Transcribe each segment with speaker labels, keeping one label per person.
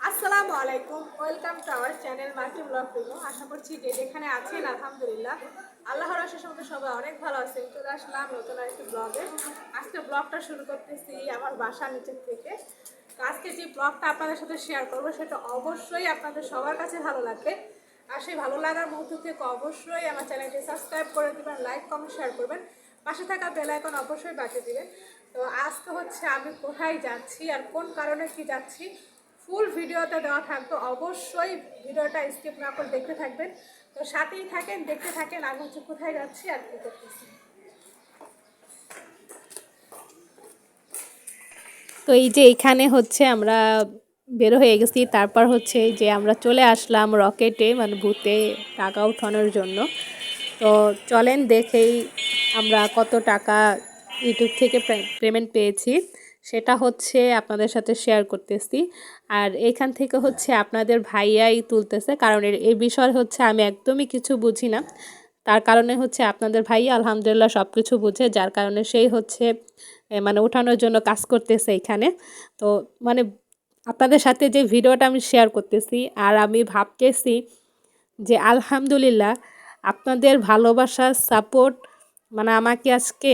Speaker 1: আসসালামু আলাইকুম, welcome to our channel multi blog video. আশা করছি যে যেখানে আছেন আলহামদুলিল্লাহ আল্লাহর আশীর্বাদে মধ্যে সবাই অনেক ভালো আছেন। চলে আসলাম নতুন আরেকটি ব্লগে। আজকে ব্লগটা শুরু করতেছি আমার বাসার নিচের থেকে। তো আজকে যে ব্লগটা আপনাদের সাথে শেয়ার করবো সেটা অবশ্যই আপনাদের সবার কাছে ভালো লাগবে। আর সেই ভালো লাগার মধ্য থেকে অবশ্যই আমার চ্যানেলটি সাবস্ক্রাইব করে দেবেন, লাইক কমেন্ট শেয়ার করবেন, পাশে থাকা বেল আইকন অবশ্যই বাজিয়ে দিবেন। তো আজকে হচ্ছে আমি কোথায় যাচ্ছি আর কোন কারণে কি যাচ্ছি ফুল ভিডিওতে দেওয়া থাকবে, অবশ্যই ভিডিওটা স্কিপ না করে দেখতে থাকবেন। তো সাথেই থাকেন, দেখতে থাকেন আমি হচ্ছে কোথায় যাচ্ছি আর কী করতেছি।
Speaker 2: তো এই যে এখানে হচ্ছে আমরা বের হয়ে গেছি, তারপর হচ্ছে যে আমরা চলে আসলাম রকেটে মানে ভূতে টাকা উঠানোর জন্য। তো চলেন দেখেই আমরা কত টাকা ইউটিউব থেকে পেমেন্ট পেয়েছি সেটা হচ্ছে আপনাদের সাথে শেয়ার করতেছি। আর এখান থেকে হচ্ছে আপনাদের ভাইয়াই তুলতেছে, কারণ এই বিষয় হচ্ছে আমি একদমই কিছু বুঝি না। তার কারণে হচ্ছে আপনাদের ভাই আলহামদুলিল্লাহ সব কিছু বুঝে, যার কারণে সেই হচ্ছে মানে ওঠানোর জন্য কাজ করতেছে এখানে। তো মানে আপনাদের সাথে যে ভিডিওটা আমি শেয়ার করতেছি আর আমি ভাবতেছি যে আলহামদুলিল্লাহ আপনাদের ভালোবাসা সাপোর্ট মানে আমাকে আজকে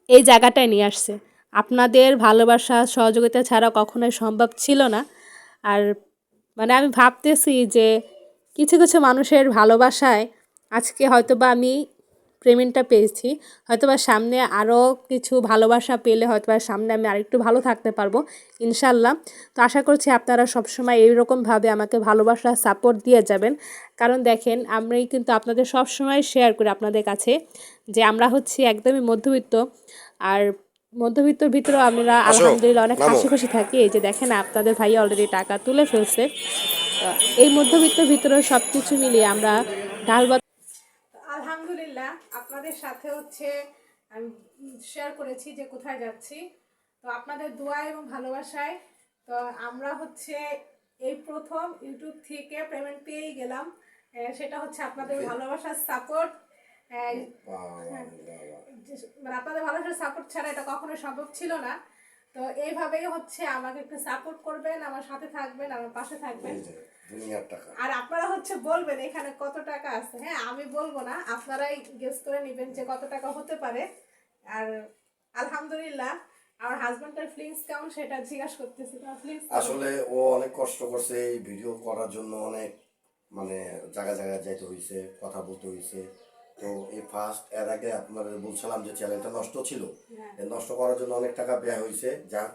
Speaker 2: এই জায়গাটায় নিয়ে আসছে। আপনাদের ভালোবাসা সহযোগিতা ছাড়া কখনোই সম্ভব ছিল না। আর মানে আমি ভাবতেছি যে কিছু কিছু মানুষের ভালোবাসায় আজকে হয়তোবা আমি পেমেন্টটা পেয়েছি, হয়তোবা সামনে আরও কিছু ভালোবাসা পেলে হয়তোবা সামনে আমি আরেকটু ভালো থাকতে পারবো ইনশাল্লাহ। তো আশা করছি আপনারা সবসময় এইরকমভাবে আমাকে ভালোবাসা সাপোর্ট দিয়ে যাবেন। কারণ দেখেন আমি কিন্তু আপনাদের সবসময় শেয়ার করি আপনাদের কাছে যে আমরা হচ্ছি একদমই মধ্যবিত্ত। আর মধ্যবিত্তর ভিতরেও আমরা আলহামদুলিল্লাহ অনেক হাসি খুশি থাকি। এই যে দেখেন আপনাদের ভাই অলরেডি টাকা তুলে ফেলছে। এই মধ্যবিত্তর ভিতরেও সব কিছু মিলিয়ে আমরা ডাল ভাত।
Speaker 1: আলহামদুলিল্লাহ আপনাদের সাথে হচ্ছে আমি শেয়ার করেছি যে কোথায় যাচ্ছি। তো আপনাদের দোয়া এবং ভালোবাসায় তো আমরা হচ্ছে এই প্রথম ইউটিউব থেকে পেমেন্ট পেয়েই গেলাম। সেটা হচ্ছে আপনাদের ভালোবাসার সাপোর্ট। মানে আপনাদের ভালোবাসার সাপোর্ট ছাড়া এটা কখনোই সম্ভব ছিল না। তো এইভাবেই হচ্ছে আমাকে একটু সাপোর্ট করবেন, আমার সাথে থাকবেন, আমার পাশে থাকবেন। আর আপনারা হচ্ছে বলবেন এখানে কত টাকা আছে। হ্যাঁ, আমি বলবো না, আপনারাই গেস করে নেবেন যে কত টাকা হতে পারে। আর আলহামদুলিল্লাহ আমার হাজবেন্ডের ফিলিংস কেমন সেটা জিজ্ঞাসা করতেছি।
Speaker 3: আসলে ও অনেক কষ্ট করছে এই ভিডিও করার জন্য, অনেক মানে জায়গা জায়গায় যাইতে হয়েছে, কথা বলতে হয়েছে। তো এই ফার্স্ট এর আগে আপনাদের বলছিলাম যে চ্যানেলটা নষ্ট ছিল, এই নষ্ট করার জন্য অনেক টাকা ব্যয় হয়েছে। যাক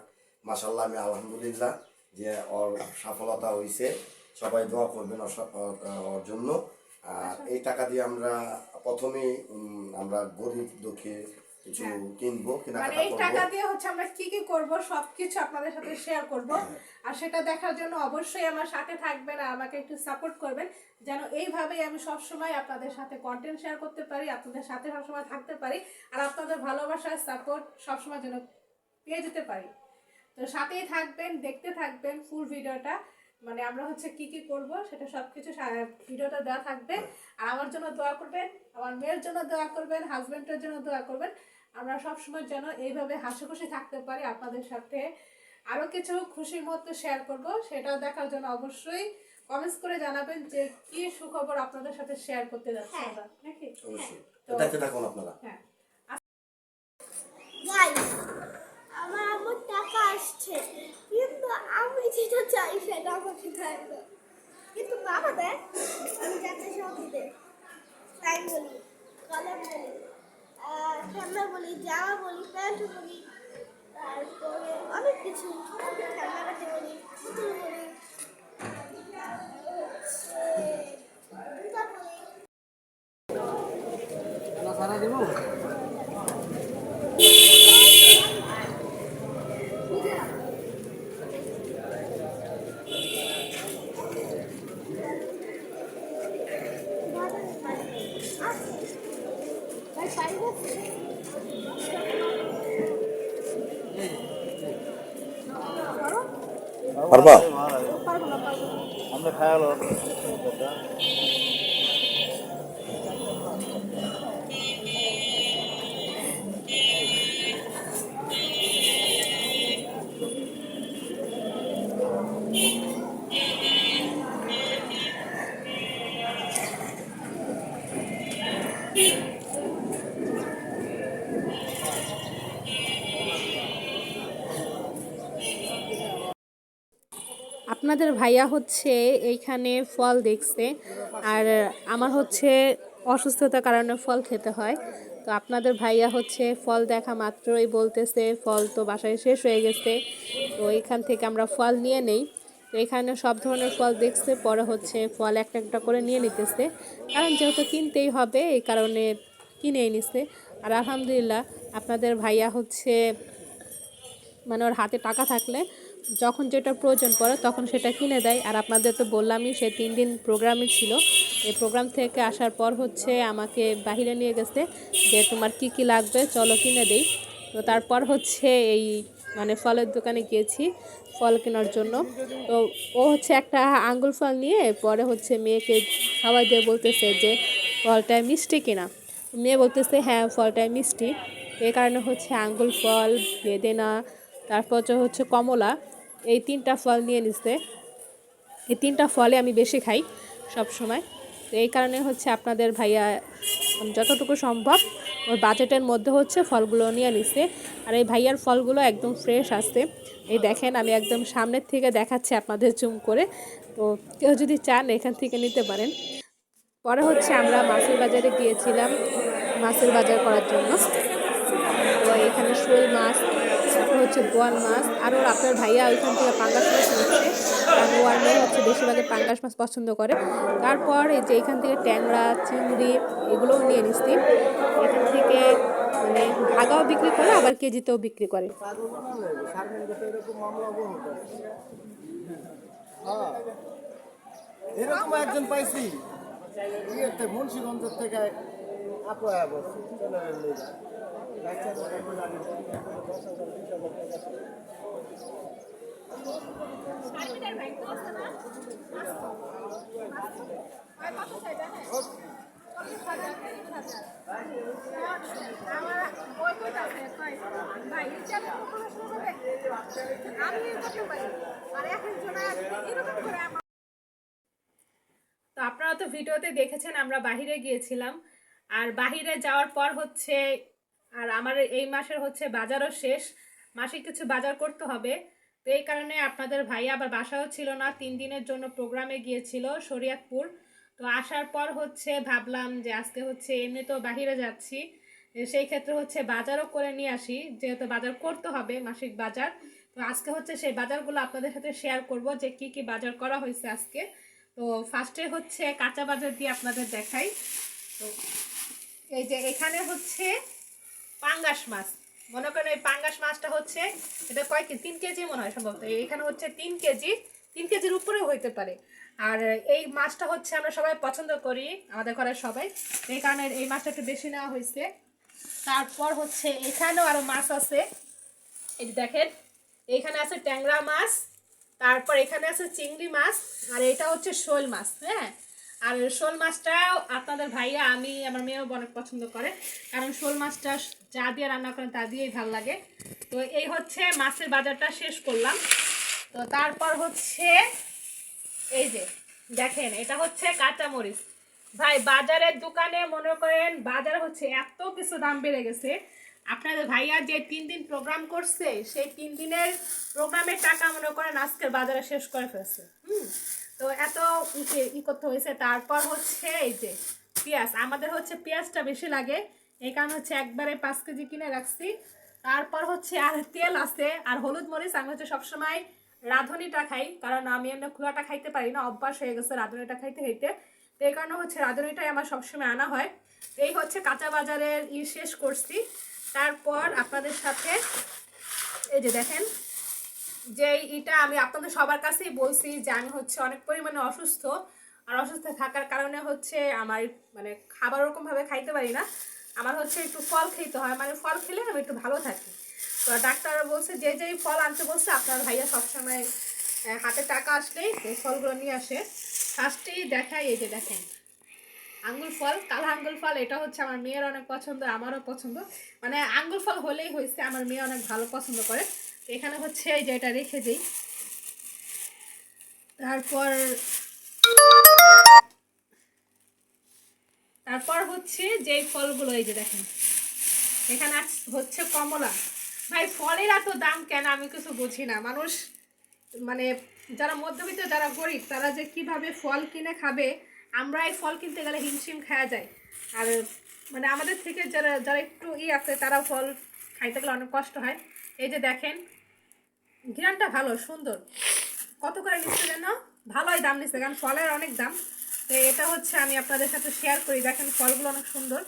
Speaker 3: মাশাল্লাহ, আমি আলহামদুলিল্লাহ যে ওর সফলতা হয়েছে। সবাই দোয়া করবেন ওর জন্য। আর এই টাকা দিয়ে আমরা প্রথমেই আমরা গরিব দুঃখী কিছু কিনবো,
Speaker 1: মানে
Speaker 3: কেনাকাটা
Speaker 1: এই
Speaker 3: করবো।
Speaker 1: টাকা দিয়ে হচ্ছে আমরা কি কি করব সবকিছু আপনাদের সাথে শেয়ার করব। আর সেটা দেখার জন্য অবশ্যই আমার সাথে থাকবেন আর আমাকে একটু সাপোর্ট করবেন, যেন এইভাবেই আমি সবসময় আপনাদের সাথে কন্টেন্ট শেয়ার করতে পারি, আপনাদের সাথে সবসময় থাকতে পারি, আর আপনাদের ভালোবাসার সাপোর্ট সবসময় যেন পেয়ে যেতে পারি। তো সাথেই থাকবেন, দেখতে থাকবেন ফুল ভিডিওটা। মানে আমরা হচ্ছে কি কি করব সেটা সবকিছু ভিডিওটা দেওয়া থাকবে। আর আমার জন্য দোয়া করবেন, আমার মেয়ের জন্য দোয়া করবেন, হাজবেন্ডের জন্য দোয়া করবেন। আমরা সবসময় যেন এইভাবে হাসি খুশি থাকতে পারি আপনাদের সাথে। আরও কিছু খুশির মুহূর্ত শেয়ার করব, সেটাও দেখার জন্য অবশ্যই কমেন্টস করে জানাবেন যে কি সুখবর আপনাদের সাথে শেয়ার করতে যাচ্ছি আমরা, নাকি?
Speaker 3: অবশ্যই দেখতে থাকুন আপনারা।
Speaker 1: হ্যাঁ,
Speaker 4: আমার আম্মুর টাকা আসছে, কিন্তু আমি যেটা চাই সেটা আমাকে দেয় না। কিন্তু বাবা দেয়, আমি যাতে সব দেয়। টাইম বলি, কলম বলি, ঠান্ডা বলি, জামা বলি, প্যান্ট বলি, তারপরে অনেক কিছু ঠান্ডা কাটে বলি, পুতুল বলি, জুতা বলি।
Speaker 3: পারবা?
Speaker 5: আমরা খায়ালো
Speaker 2: আপনাদের ভাইয়া হচ্ছে এইখানে ফল দেখছে, আর আমার হচ্ছে অসুস্থতার কারণে ফল খেতে হয়। তো আপনাদের ভাইয়া হচ্ছে ফল দেখা মাত্রই বলতেছে ফল তো বাসায় শেষ হয়ে গেছে, তো এখান থেকে আমরা ফল নিয়ে নেই। তো এখানে সব ধরনের ফল দেখছে, পরে হচ্ছে ফল একটা একটা করে নিয়ে নিতেছে, কারণ যেহেতু কিনতেই হবে এই কারণে কিনেই নিছে। আর আলহামদুলিল্লাহ আপনাদের ভাইয়া হচ্ছে মানে ওর হাতে টাকা থাকলে যখন যেটা প্রয়োজন পড়ে তখন সেটা কিনে দেয়। আর আপনাদের তো বললামই সে 3 দিন প্রোগ্রামে ছিল। এই প্রোগ্রাম থেকে আসার পর হচ্ছে আমাকে বাহিরে নিয়ে গেছে যে তোমার কি কি লাগবে চলো কিনে দেই। তো তারপর হচ্ছে এই মানে ফলের দোকানে গিয়েছি ফল কেনার জন্য। তো ও হচ্ছে একটা আঙ্গুর ফল নিয়ে পরে হচ্ছে মেয়েকে খাওয়াই দিয়ে বলতেছে যে ফলটায় মিষ্টি কিনা। মেয়ে বলতেছে হ্যাঁ ফলটায় মিষ্টি। এই কারণে হচ্ছে আঙ্গুর ফল, বেদেনা, তারপর হচ্ছে কমলা, এই 3টা ফল নিয়ে নিচ্ছে। এই 3টা ফলে আমি বেশি খাই সব সময়। তো এই কারণে হচ্ছে আপনাদের ভাইয়া যতটুকু সম্ভব ওর বাজেটের মধ্যে হচ্ছে ফলগুলো নিয়ে নিচ্ছে। আর এই ভাইয়ার ফলগুলো একদম ফ্রেশ আসছে। এই দেখেন আমি একদম সামনের থেকে দেখাচ্ছি আপনাদের জুম করে, তো কেউ যদি চান এখান থেকে নিতে পারেন। পরে হচ্ছে আমরা মাছের বাজারে গিয়েছিলাম মাছের বাজার করার জন্য। তো এখানে শোল মাছ, তারপর হচ্ছে বোয়াল মাছ, আর ওর আপনার ভাইয়া ওইখান থেকে পাঙ্গাস মাছ নিচ্ছে, কারণ ও আর মেয়ে হচ্ছে বেশিরভাগে পাঙ্গাস মাছ পছন্দ করে। তারপর এই যে এখান থেকে ট্যাংরা, চিংড়ি এগুলোও নিয়ে নিচ্ছি। এখান থেকে মানে ভাগাও বিক্রি করে আবার কেজিতেও বিক্রি করে।
Speaker 5: এরকম একজন পাইছি ইয়েতে মুন্সিগঞ্জের থেকে আপু বলছি চ্যানেলের লিডার।
Speaker 2: তো আপনারা তো ভিডিওতে দেখেছেন আমরা বাহিরে গিয়েছিলাম, আর বাহিরে যাওয়ার পর হচ্ছে আর আমার এই মাসের হচ্ছে বাজারও শেষ, মাসে কিছু বাজার করতে হবে। তো এই কারণে আপনাদের ভাই আবার বাসাও ছিল না, 3 দিনের জন্য প্রোগ্রামে গিয়েছিল শরীয়তপুর। তো আসার পর হচ্ছে ভাবলাম যে আজকে হচ্ছে এমনি তো বাহিরে যাচ্ছি, সেই ক্ষেত্রে হচ্ছে বাজারও করে নিয়ে আসি, যেহেতু বাজার করতে হবে মাসিক বাজার। তো আজকে হচ্ছে সেই বাজারগুলো আপনাদের সাথে শেয়ার করব যে কি কি বাজার করা হয়েছে আজকে। তো ফার্স্টে হচ্ছে কাঁচা বাজার দিয়ে আপনাদের দেখাই। তো এই যে এখানে হচ্ছে পাঙ্গাস মাছ, মনে করেন এই পাঙ্গাস মাছটা হচ্ছে এটা কয় কেজি, 3 কেজি মনে হয় সম্ভবত। এখানে হচ্ছে 3 কেজি, 3 কেজির উপরেও হইতে পারে। আর এই মাছটা হচ্ছে আমরা সবাই পছন্দ করি, আমাদের ঘরের সবাই, এই কারণে এই মাছটা একটু বেশি নেওয়া হয়েছে। তারপর হচ্ছে এখানেও আরো মাছ আছে, এই দেখেন এখানে আছে ট্যাংরা মাছ, তারপর এখানে আছে চিংড়ি মাছ, আর এটা হচ্ছে শোল মাছ। হ্যাঁ, আর শোল মাছটাও আপনাদের ভাইয়া আমি আমার মেয়েও অনেক পছন্দ করে, কারণ শোল মাছটা যা দিয়ে রান্না করেন তা দিয়েই ভালো লাগে। তো এই হচ্ছে মাছের বাজারটা শেষ করলাম। তো তারপর হচ্ছে এই যে দেখেন এটা হচ্ছে কাঁচামরিচ। ভাই বাজারের দোকানে মনে করেন বাজারে হচ্ছে এত কিছু দাম বেড়ে গেছে। আপনাদের ভাইয়া যে 3 দিন প্রোগ্রাম করছে সেই 3 দিনের প্রোগ্রামের টাকা মনে করেন আজকের বাজারে শেষ করে ফেলছে। তো এত করতে হয়েছে। তারপর হচ্ছে এই যে পেঁয়াজ, আমাদের হচ্ছে পেঁয়াজটা বেশি লাগে, এই কারণে হচ্ছে একবারে 5 কেজি কিনে রাখছি। তারপর হচ্ছে আর তেল আছে, আর হলুদ মরিচ আমি হচ্ছে সবসময় রাঁধুনিটা খাই, কারণ আমি এমনি খুঁড়াটা খাইতে পারি না, অভ্যাস হয়ে গেছে রাঁধুনিটা খাইতে খাইতে। তো এই কারণে হচ্ছে রাঁধুনিটাই আমার সবসময় আনা হয়। তো এই হচ্ছে কাঁচা বাজারের শেষ করছি। তারপর আপনাদের সাথে এই যে দেখেন যে এটা আমি আপনাদের সবার কাছেই বলছি যে আমি হচ্ছে অনেক পরিমাণে অসুস্থ, আর অসুস্থ থাকার কারণে হচ্ছে আমার মানে খাবার ওরকমভাবে খাইতে পারি না, আমার হচ্ছে একটু ফল খেতে হয়, মানে ফল খেলে আমি একটু ভালো থাকি। তো ডাক্তার বলছে যে যেই ফল আনতে বলছে আপনার ভাইয়া সবসময় হাতে টাকা আসলেই এই ফলগুলো নিয়ে আসে। ফার্স্টেই দেখাই এই যে দেখেন আঙ্গুর ফল, কালো আঙ্গুর ফল, এটা হচ্ছে আমার মেয়ের অনেক পছন্দ, আমারও পছন্দ, মানে আঙ্গুর ফল হলেই হয়েছে, আমার মেয়ে অনেক ভালো পছন্দ করে। এখানে হচ্ছে এই যে এটা রেখে দিই। তারপর তারপর হচ্ছে যে ফলগুলো এই যে দেখেন এখানে হচ্ছে কমলা। ভাই ফলের এত দাম কেন আমি কিছু বুঝি না, মানুষ
Speaker 1: মানে যারা মধ্যবিত্ত যারা গরিব তারা যে কিভাবে ফল কিনে খাবে, আমরা এই ফল কিনতে গেলে হিমশিম খাওয়া যায়। আর মানে আমাদের থেকে যারা যারা একটু আছে তারা ফল খাইতে গেলে অনেক কষ্ট হয়। এই যে দেখেন ঘ্রাণটা ভালো সুন্দর। কত করে নিচ্ছে যেন? ভালোই দাম নিচ্ছে, কারণ ফলের অনেক দাম। তো এটা হচ্ছে আমি আপনাদের সাথে শেয়ার করি। দেখেন ফলগুলো অনেক সুন্দর।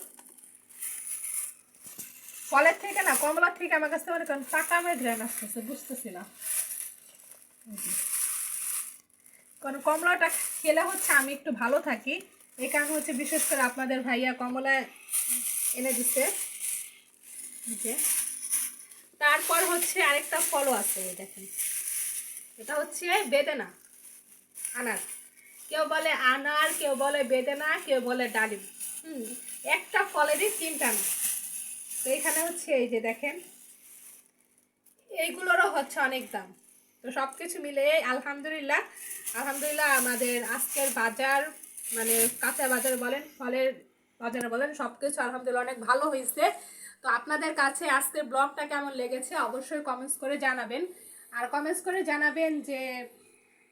Speaker 1: ফলের থেকে না কমলার থেকে আমার কাছে মনে করেন টাকা আমার ঘ্রাণ আসতেছে, বুঝতেছি না। কারণ কমলাটা খেলে হচ্ছে আমি একটু ভালো থাকি, এই কারণে হচ্ছে বিশেষ করে আপনাদের ভাইয়া কমলা এনে দিচ্ছে। তারপর হচ্ছে আরেকটা ফলও আছে, এই দেখেন এটা হচ্ছে বেদেনা আনার। কেউ বলে আনার, কেউ বলে বেদেনা, কেউ বলে ডালিম। একটা ফলেরই তিনটা না। তো এখানে হচ্ছে এই যে দেখেন এইগুলোরও হচ্ছে অনেক দাম। তো সব কিছু মিলে আলহামদুলিল্লাহ আলহামদুলিল্লাহ আমাদের আজকের বাজার মানে কাঁচা বাজার বলেন ফলের বাজার বলেন সব কিছু আলহামদুলিল্লাহ অনেক ভালো হয়েছে। তো আপনাদের কাছে আজকের ব্লগটা কেমন লেগেছে অবশ্যই কমেন্টস করে জানাবেন। আর কমেন্টস করে জানাবেন যে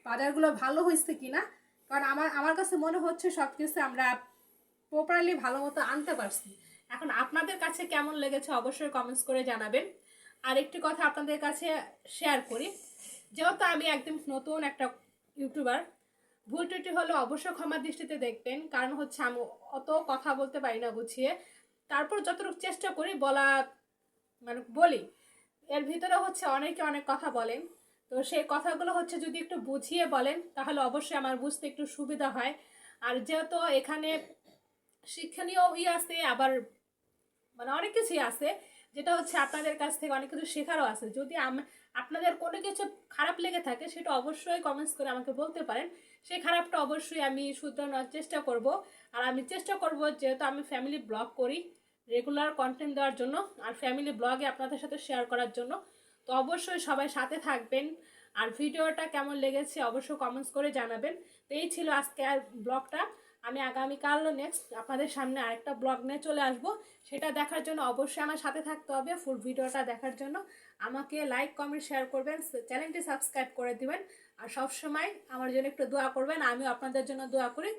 Speaker 1: বাজারগুলো ভালো হয়েছে কিনা, কারণ আমার কাছে মনে হচ্ছে সব কিছু আমরা প্রপারলি ভালো মতো আনতে পারছি। এখন আপনাদের কাছে কেমন লেগেছে অবশ্যই কমেন্টস করে জানাবেন। আর একটি কথা আপনাদের কাছে শেয়ার করি, যেহেতু আমি একদম নতুন একটা ইউটিউবার, ভুল ত্রুটি হলে অবশ্যই ক্ষমার দৃষ্টিতে দেখবেন। কারণ হচ্ছে আমি অত কথা বলতে পারি না গুছিয়ে, তারপর যতটুকু চেষ্টা করি বলা মানে বলি। এর ভিতরে হচ্ছে অনেকে অনেক কথা বলেন, তো সেই কথাগুলো হচ্ছে যদি একটু বুঝিয়ে বলেন তাহলে অবশ্যই আমার বুঝতে একটু সুবিধা হয়। আর যেহেতু এখানে শিক্ষণীয় আছে, আবার মানে অনেক কিছুই আছে যেটা হচ্ছে আপনাদের কাছ থেকে অনেক কিছু শেখারও আছে। যদি আপনাদের কোনো কিছু খারাপ লেগে থাকে সেটা অবশ্যই কমেন্টস করে আমাকে বলতে পারেন, সেই খারাপটা অবশ্যই আমি শুধরানোর চেষ্টা করব। আর আমি চেষ্টা করব যেহেতু আমি ফ্যামিলি ব্লগ করি রেগুলার কন্টেন্ট দেওয়ার জন্য আর ফ্যামিলি ব্লগে আপনাদের সাথে শেয়ার করার জন্য। তো অবশ্যই সবাই সাথে থাকবেন। আর ভিডিওটা কেমন লেগেছে অবশ্যই কমেন্টস করে জানাবেন। তো এই ছিল আজকে আর ব্লগটা। আমি আগামীকাল নেক্সট আপনাদের সামনে আরেকটা ব্লগ নিয়ে চলে আসব। সেটা দেখার জন্য অবশ্যই আমার সাথে থাকতে হবে। ফুল ভিডিওটা দেখার জন্য আমাকে লাইক কমেন্ট শেয়ার করবেন, চ্যানেলটি সাবস্ক্রাইব করে দিবেন। আর সবসময় আমার জন্য একটু দোয়া করবেন, আমিও আপনাদের জন্য দোয়া করি।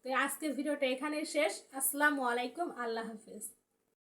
Speaker 1: তো আজকের ভিডিওটা এখানেই শেষ। আসসালামু আলাইকুম, আল্লাহ হাফিজ।